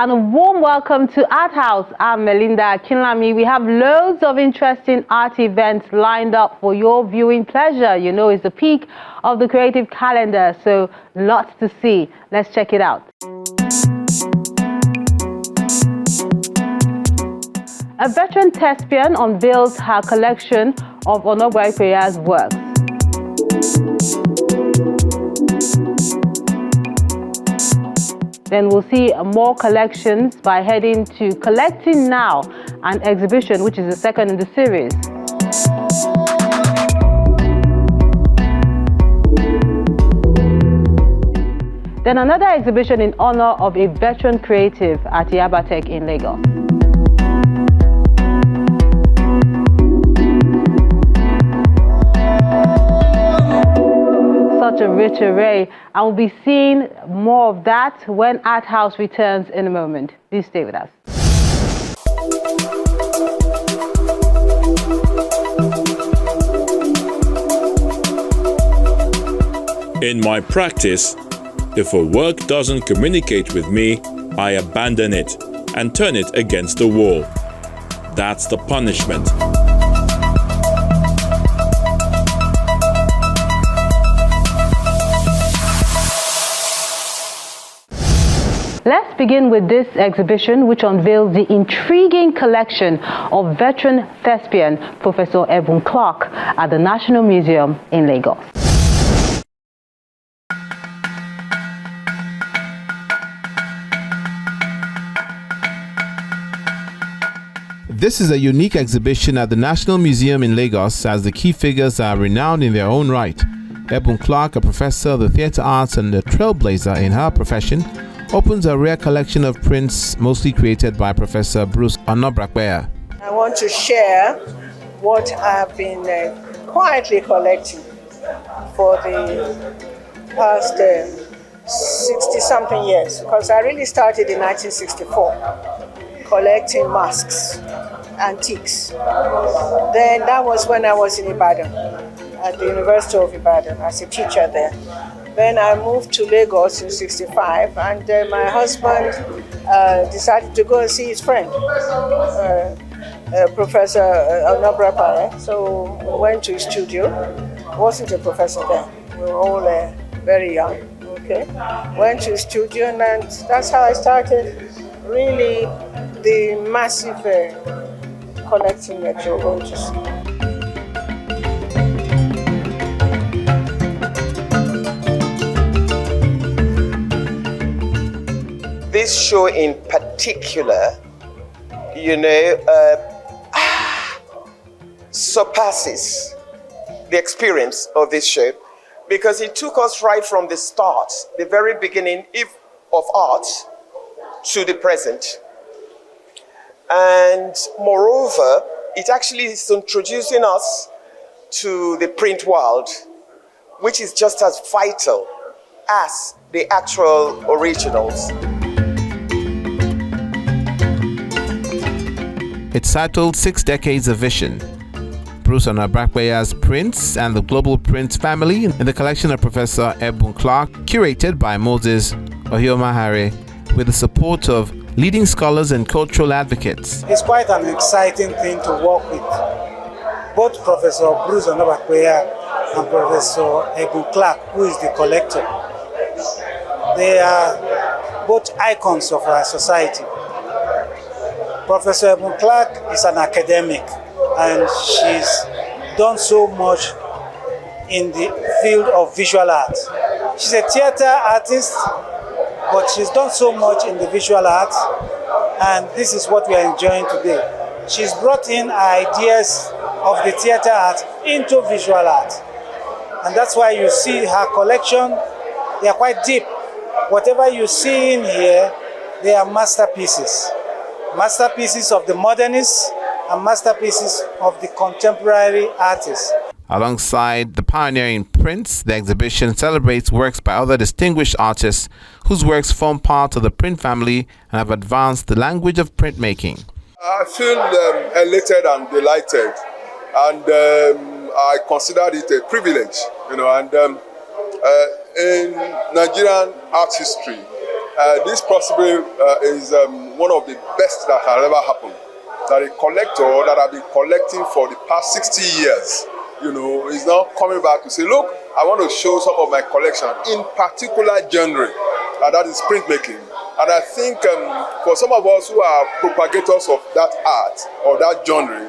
and a warm welcome to Art House. I'm Melinda Kinlami. We have loads of interesting art events lined up for your viewing pleasure. You know, it's the peak of the creative calendar, so lots to see. Let's check it out. A veteran thespian unveils her collection of Onobrakpeya's works. Then we'll see more collections by heading to Collecting Now, an exhibition which is the second in the series. Then another exhibition in honor of a veteran creative at Yabatech in Lagos. Such a rich array, and we'll be seeing more of that when Art House returns in a moment. Please stay with us. In my practice, if a work doesn't communicate with me, I abandon it and turn it against the wall. That's the punishment. Let's begin with this exhibition, which unveils the intriguing collection of veteran thespian Professor Ebun Clark at the National Museum in Lagos. This is a unique exhibition at the National Museum in Lagos, as the key figures are renowned in their own right. Ebun Clark, a professor of the theatre arts and a trailblazer in her profession, opens a rare collection of prints mostly created by Professor Bruce Onobrakpeya. I want to share what I've been quietly collecting for the past 60-something years, because I really started in 1964 collecting masks, antiques. Then that was when I was in Ibadan, at the University of Ibadan, as a teacher there. Then I moved to Lagos in 65, and my husband decided to go and see his friend, Professor Onobrakpeya. So we went to his studio. I wasn't a professor then. We were all very young. Okay, went to his studio, and that's how I started really the massive collecting that you're going to see. This show in particular, surpasses the experience of this show, because it took us right from the start, the very beginning of art, to the present. And moreover, it actually is introducing us to the print world, which is just as vital as the actual originals. It's titled 6 Decades of Vision. Bruce Onobrakpeya's prints and the global print family in the collection of Professor Ebun Clark, curated by Moses Ohiomahare, with the support of leading scholars and cultural advocates. It's quite an exciting thing to work with both Professor Bruce Onobrakpeya and Professor Ebun Clark, who is the collector. They are both icons of our society. Professor Ebun Clark is an academic, and she's done so much in the field of visual art. She's a theater artist, but she's done so much in the visual arts, and this is what we are enjoying today. She's brought in ideas of the theater art into visual art, and that's why you see her collection. They are quite deep. Whatever you see in here, they are masterpieces. Masterpieces of the modernists and masterpieces of the contemporary artists. Alongside the pioneering prints, the exhibition celebrates works by other distinguished artists whose works form part of the print family and have advanced the language of printmaking. I feel elated and delighted, and I consider it a privilege, and in Nigerian art history, this possibly is one of the best that has ever happened. That a collector that I've been collecting for the past 60 years, is now coming back to say, look, I want to show some of my collection in particular genre, and that is printmaking. And I think for some of us who are propagators of that art or that genre,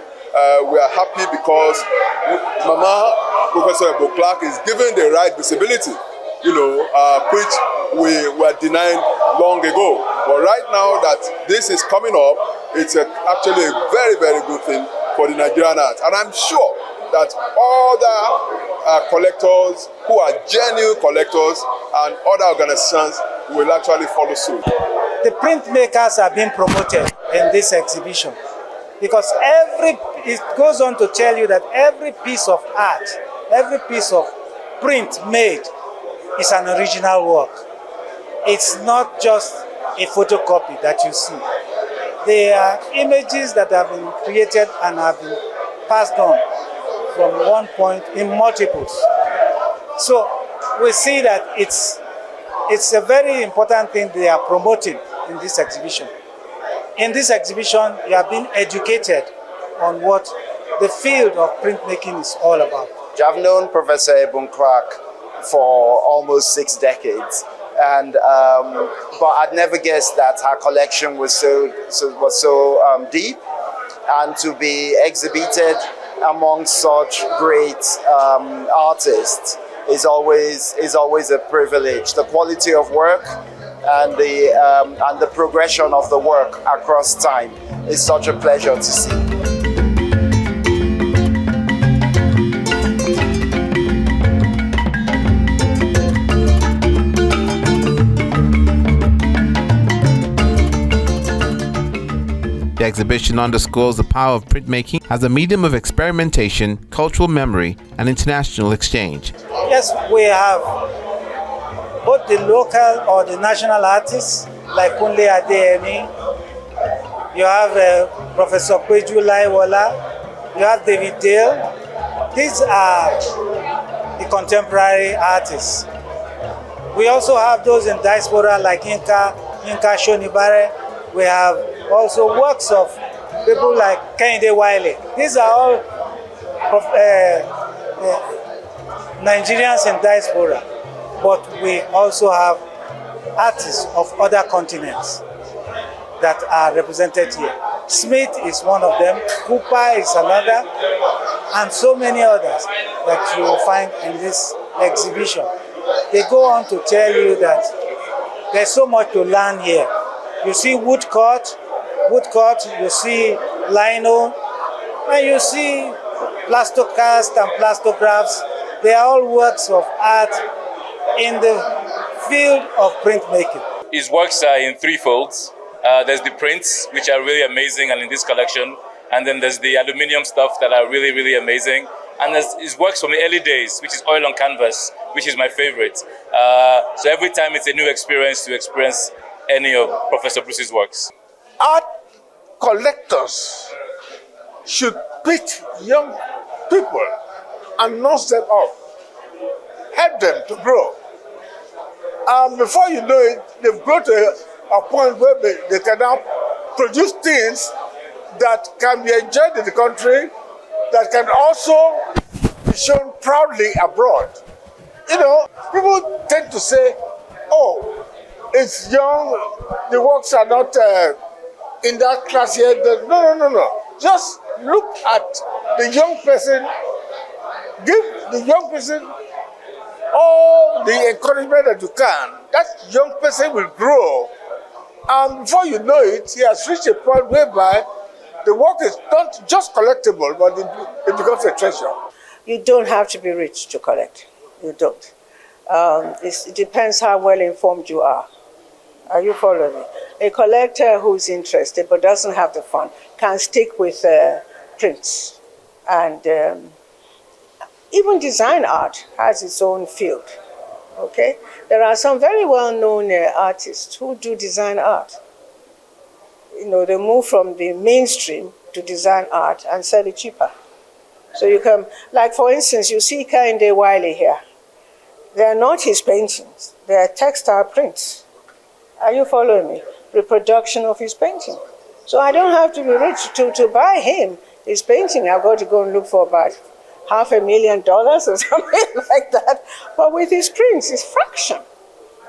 we are happy because Mama, Professor Ebon Clark, is given the right visibility, which we were denied long ago. But right now that this is coming up, it's actually a very, very good thing for the Nigerian art. And I'm sure that other collectors who are genuine collectors and other organizations will actually follow suit. The printmakers are being promoted in this exhibition because it goes on to tell you that every piece of art, every piece of print made is an original work. It's not just a photocopy that you see. They are images that have been created and have been passed on from one point in multiples. So we see that it's a very important thing they are promoting in this exhibition. In this exhibition, you have been educated on what the field of printmaking is all about. I've known Professor Ebon Clark for almost 6 decades, and but I'd never guessed that her collection was so deep, and to be exhibited among such great artists is always a privilege. The quality of work and the progression of the work across time is such a pleasure to see. The exhibition underscores the power of printmaking as a medium of experimentation, cultural memory, and international exchange. Yes, we have both the local or the national artists like Kunle Adeyemi. You have Professor Peju Laiwola. You have David Dale. These are the contemporary artists. We also have those in diaspora like Yinka Shonibare. We have also works of people like Kehinde Wiley. These are all Nigerians in diaspora, but we also have artists of other continents that are represented here. Smith is one of them, Cooper is another, and so many others that you will find in this exhibition. They go on to tell you that there's so much to learn here. You see woodcut, you see lino, and you see plastocast and plastographs. They are all works of art in the field of printmaking. His works are in 3 folds. There's the prints, which are really amazing and in this collection. And then there's the aluminium stuff that are really, really amazing. And there's his works from the early days, which is oil on canvas, which is my favorite. So every time it's a new experience to experience any of Professor Bruce's works. Art collectors should pick young people and nurse them up, help them to grow. Before you know it, they've grown to a point where they can now produce things that can be enjoyed in the country, that can also be shown proudly abroad. People tend to say, oh, it's young, the works are not in that class yet. No. Just look at the young person, give the young person all the encouragement that you can. That young person will grow. And before you know it, he has reached a point whereby the work is not just collectible, but it becomes a treasure. You don't have to be rich to collect. You don't. It depends how well informed you are. Are you following me? A collector who's interested but doesn't have the fund can stick with prints. And even design art has its own field. Okay? There are some very well-known artists who do design art. They move from the mainstream to design art and sell it cheaper. So you can, like for instance, you see Kehinde Wiley here. They are not his paintings. They are textile prints. Are you following me? Reproduction of his painting. So I don't have to be rich to buy him his painting. I've got to go and look for about $500,000 or something like that. But with his prints, it's fraction.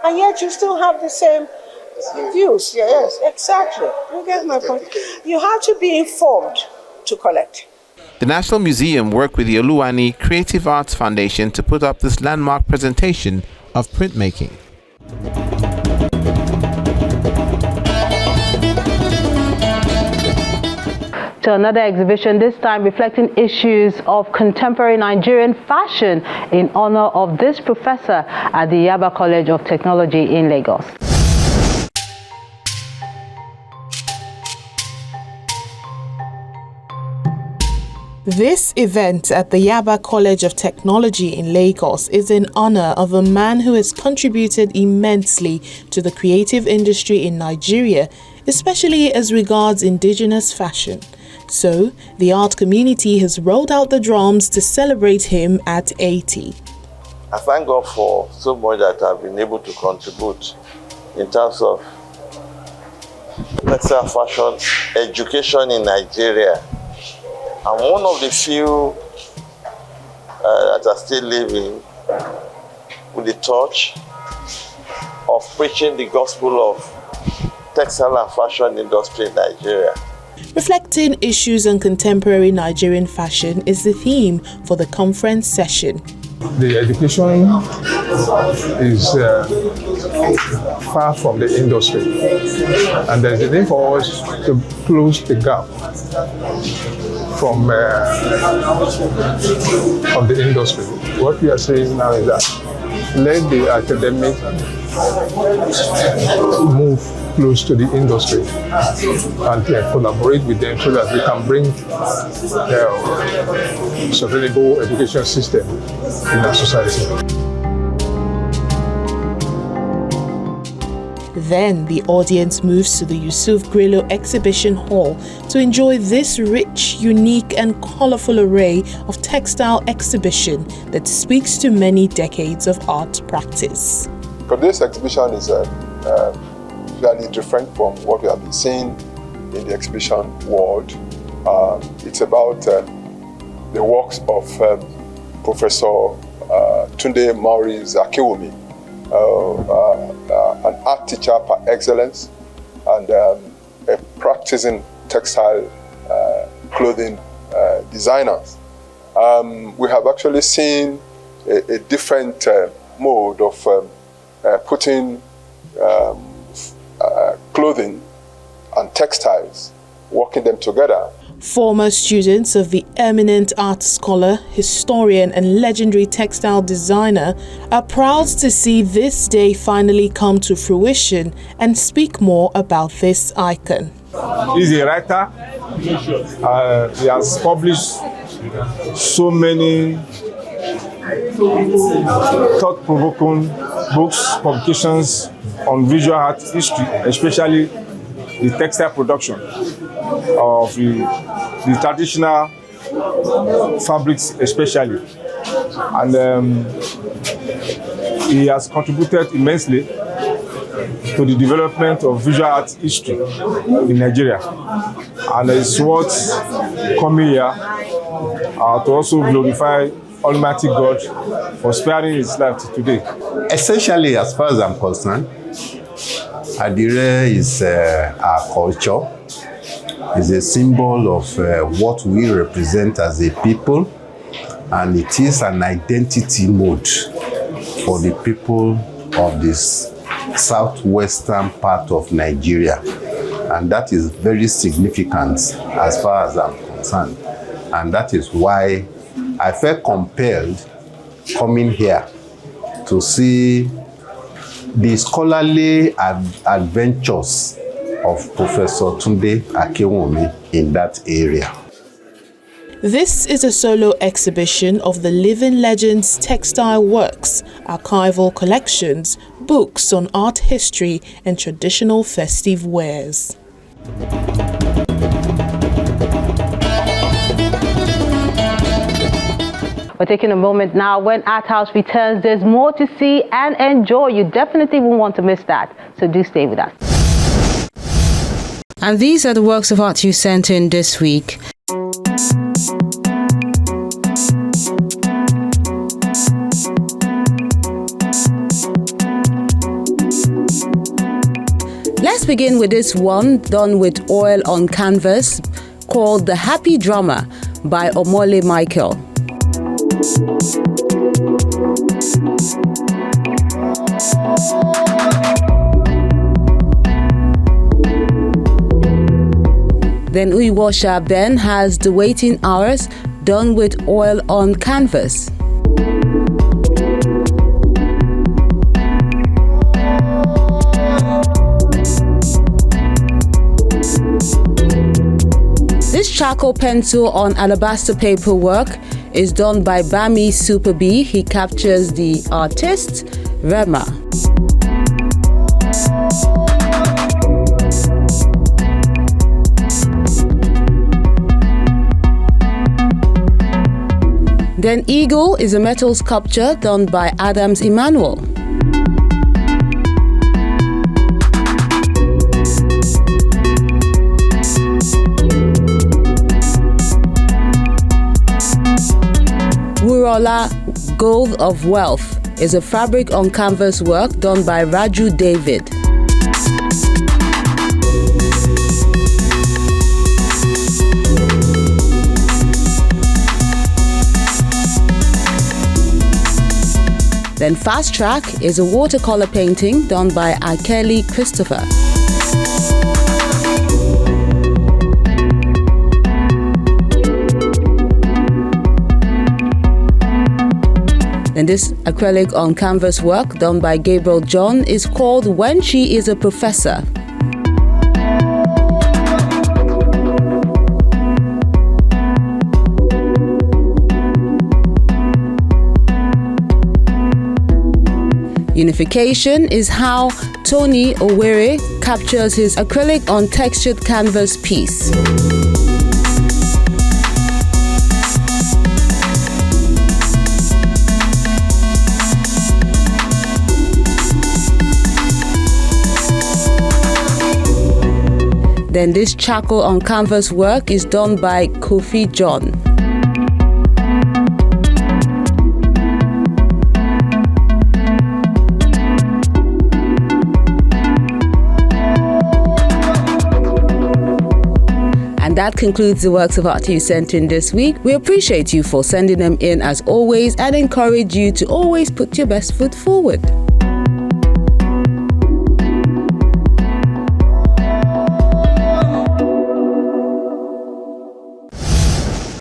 And yet you still have the same views. Yes, exactly. You get my point. You have to be informed to collect. The National Museum worked with the Oluwani Creative Arts Foundation to put up this landmark presentation of printmaking. To another exhibition, this time reflecting issues of contemporary Nigerian fashion in honor of this professor at the Yaba College of Technology in Lagos. This event at the Yaba College of Technology in Lagos is in honor of a man who has contributed immensely to the creative industry in Nigeria, especially as regards indigenous fashion. So, the art community has rolled out the drums to celebrate him at 80. I thank God for so much that I've been able to contribute in terms of textile fashion education in Nigeria. I'm one of the few that are still living with the torch of preaching the gospel of textile and fashion industry in Nigeria. Reflecting issues on contemporary Nigerian fashion is the theme for the conference session. The education is far from the industry, and there's a need for us to close the gap from the industry. What we are saying now is that let the academic move close to the industry and collaborate with them so that we can bring a sustainable education system in our society. Then the audience moves to the Yusuf Grillo Exhibition Hall to enjoy this rich, unique and colorful array of textile exhibition that speaks to many decades of art practice. Because this exhibition is fairly different from what we have been seeing in the exhibition world. It's about the works of Professor Tunde Maurice Akiwumi, an art teacher par excellence and a practicing textile clothing designer. We have actually seen a different mode of putting clothing and textiles, working them together. Former students of the eminent art scholar, historian and legendary textile designer are proud to see this day finally come to fruition and speak more about this icon. He's a writer. He has published so many thought-provoking books, publications on visual art history, especially the textile production of the traditional fabrics especially. And he has contributed immensely to the development of visual art history in Nigeria. And it's worth coming here to also glorify Almighty God for sparing his life today. Essentially, as far as I'm concerned, Adire is our culture. It's a symbol of what we represent as a people, and it is an identity mode for the people of this southwestern part of Nigeria. And that is very significant as far as I'm concerned. And that is why I felt compelled coming here to see the scholarly adventures of Professor Tunde Akiwumi in that area. This is a solo exhibition of the living legends' textile works, archival collections, books on art history and traditional festive wares. We're taking a moment now. When Art House returns, there's more to see and enjoy. You definitely won't want to miss that. So do stay with us. And these are the works of art you sent in this week. Let's begin with this one done with oil on canvas called The Happy Drummer by Omole Michael. Then Uiwasha Ben has The Waiting Hours done with oil on canvas. This charcoal pencil on alabaster paper work is done by Bami Super B. He captures the artist, Rema. Then Eagle is a metal sculpture done by Adams Emmanuel. Wurola Gold of Wealth is a fabric on canvas work done by Raju David. Then Fast Track is a watercolor painting done by Akeli Christopher. And this acrylic on canvas work done by Gabriel John is called When She Is a Professor. Unification is how Tony Owere captures his acrylic on textured canvas piece. Then this charcoal on canvas work is done by Kofi John. And that concludes the works of art you sent in this week. We appreciate you for sending them in as always and encourage you to always put your best foot forward.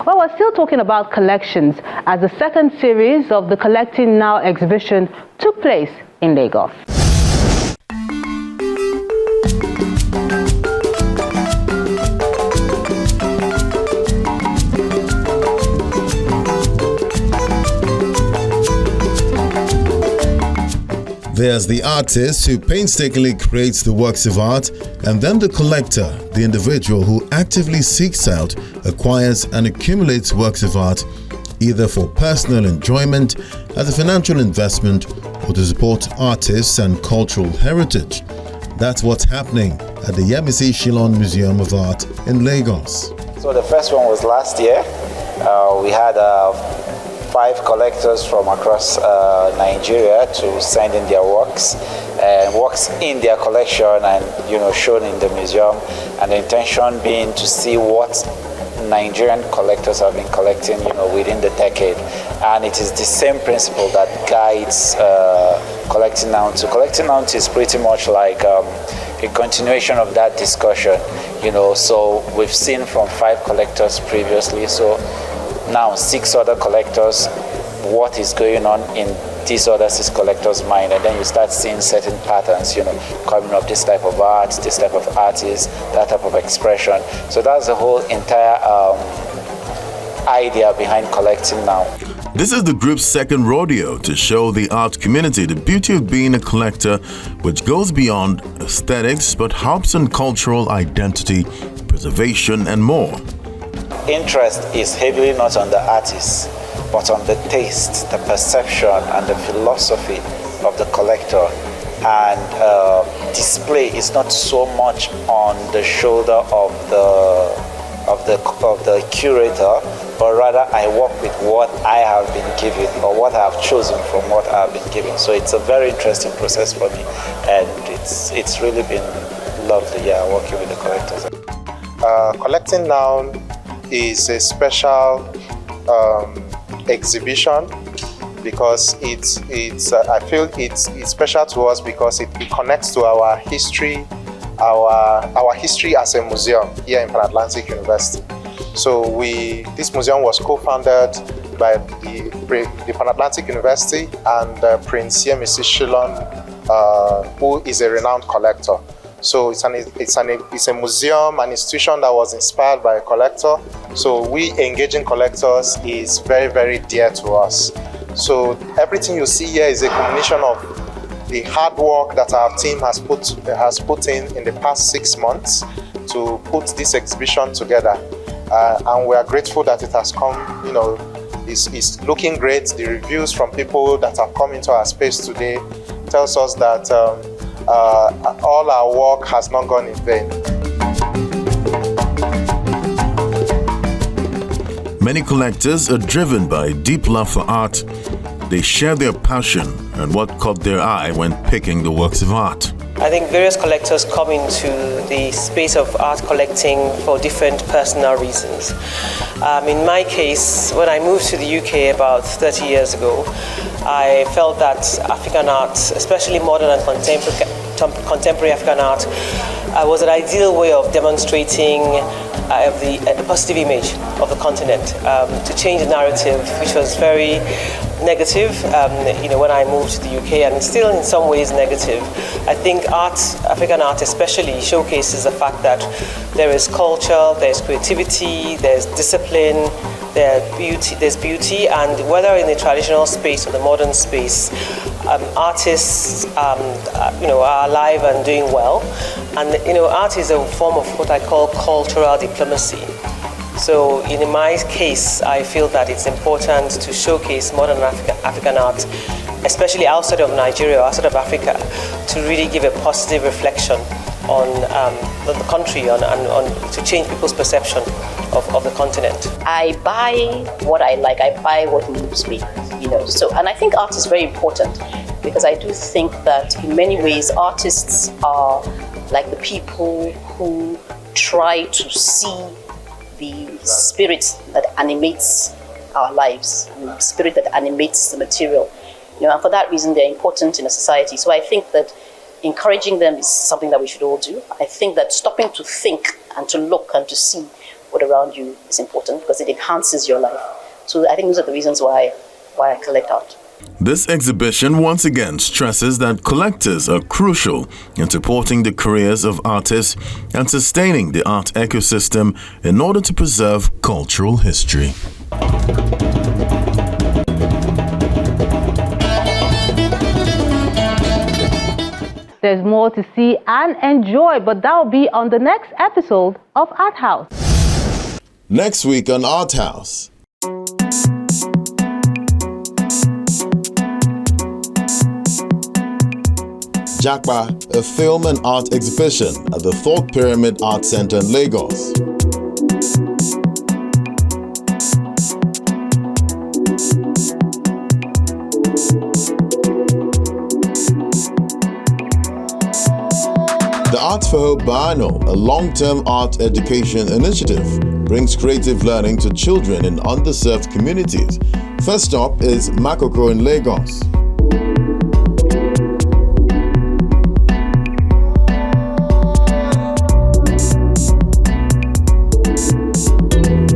Well, we're still talking about collections as the second series of the Collecting Now exhibition took place in Lagos. There's the artist who painstakingly creates the works of art, and then the collector, the individual who actively seeks out, acquires and accumulates works of art, either for personal enjoyment, as a financial investment, or to support artists and cultural heritage. That's what's happening at the Yemisi Shillong Museum of Art in Lagos. So the first one was last year. We had 5 collectors from across Nigeria to send in their works and works in their collection and shown in the museum, and the intention being to see what Nigerian collectors have been collecting within the decade. And it is the same principle that guides Collecting Now. Collecting Now is pretty much like a continuation of that discussion, so we've seen from 5 collectors previously, so now 6 other collectors, what is going on in these other 6 collectors' mind, and then you start seeing certain patterns, coming up, this type of art, this type of artist, that type of expression. So that's the whole entire idea behind Collecting Now. This is the group's second rodeo to show the art community the beauty of being a collector, which goes beyond aesthetics but harps on cultural identity, preservation, and more. interest is heavily not on the artist, but on the taste, the perception, and the philosophy of the collector. And display is not so much on the shoulder of the curator, but rather I work with what I have been given or what I have chosen from what I have been given. So it's a very interesting process for me, and it's really been lovely, working with the collectors. Collecting now is a special exhibition because it's I feel it's special to us because it connects to our history, our history as a museum here in Pan-Atlantic University. So this museum was co-founded by the Pan-Atlantic University and Prince Yemisi Shillong, who is a renowned collector. So it's a museum, an institution that was inspired by a collector. So we engaging collectors is very, very dear to us. So everything you see here is a combination of the hard work that our team has put in the past 6 months to put this exhibition together. And we are grateful that it has come, it's looking great. The reviews from people that have come into our space today tells us that all our work has not gone in vain. Many collectors are driven by a deep love for art. They share their passion and what caught their eye when picking the works of art. I think various collectors come into the space of art collecting for different personal reasons. In my case, when I moved to the UK about 30 years ago, I felt that African art, especially modern and contemporary African art, was an ideal way of demonstrating the positive image of the continent, to change the narrative, which was very negative, when I moved to the UK, and still in some ways negative. I think African art especially showcases the fact that there is culture, there's creativity, there's discipline, there's beauty, and whether in the traditional space or the modern space, artists are alive and doing well. And art is a form of what I call cultural diplomacy. So in my case, I feel that it's important to showcase modern African art, especially outside of Nigeria, outside of Africa, to really give a positive reflection on the country, to change people's perception of the continent. I buy what I like, I buy what moves me, So, and I think art is very important because I do think that in many ways artists are like the people who try to see the spirit that animates our lives, and the spirit that animates the material. And for that reason, they're important in a society. So I think that encouraging them is something that we should all do. I think that stopping to think and to look and to see what around you is important because it enhances your life. So I think those are the reasons why I collect art. This exhibition once again stresses that collectors are crucial in supporting the careers of artists and sustaining the art ecosystem in order to preserve cultural history. There's more to see and enjoy, but that'll be on the next episode of Art House. Next week on Art House. Jakpa, a film and art exhibition at the Thought Pyramid Art Center in Lagos. The Art for Hope Biennial, a long-term art education initiative, brings creative learning to children in underserved communities. First stop is Makoko in Lagos.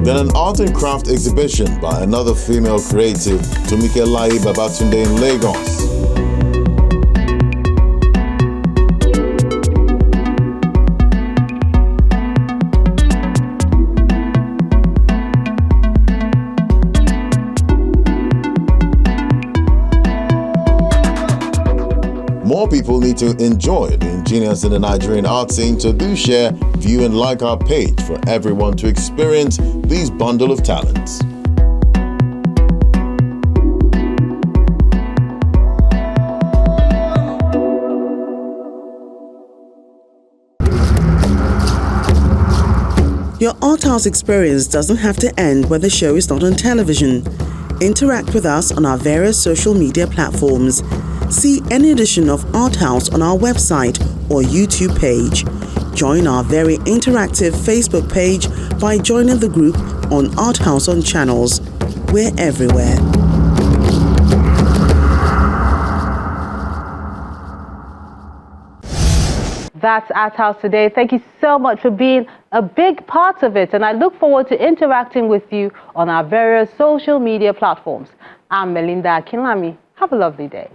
Then an art and craft exhibition by another female creative, Tumike Babatunde in Lagos. More people need to enjoy the ingenious in the Nigerian art scene, so do share, view and like our page for everyone to experience these bundle of talents. Your art house experience doesn't have to end when the show is not on television. Interact with us on our various social media platforms. See any edition of Art House on our website or YouTube page. Join our very interactive Facebook page by joining the group on Art House on Channels. We're everywhere. That's Art House today. Thank you so much for being a big part of it, and I look forward to interacting with you on our various social media platforms. I'm Melinda Akinlami. Have a lovely day.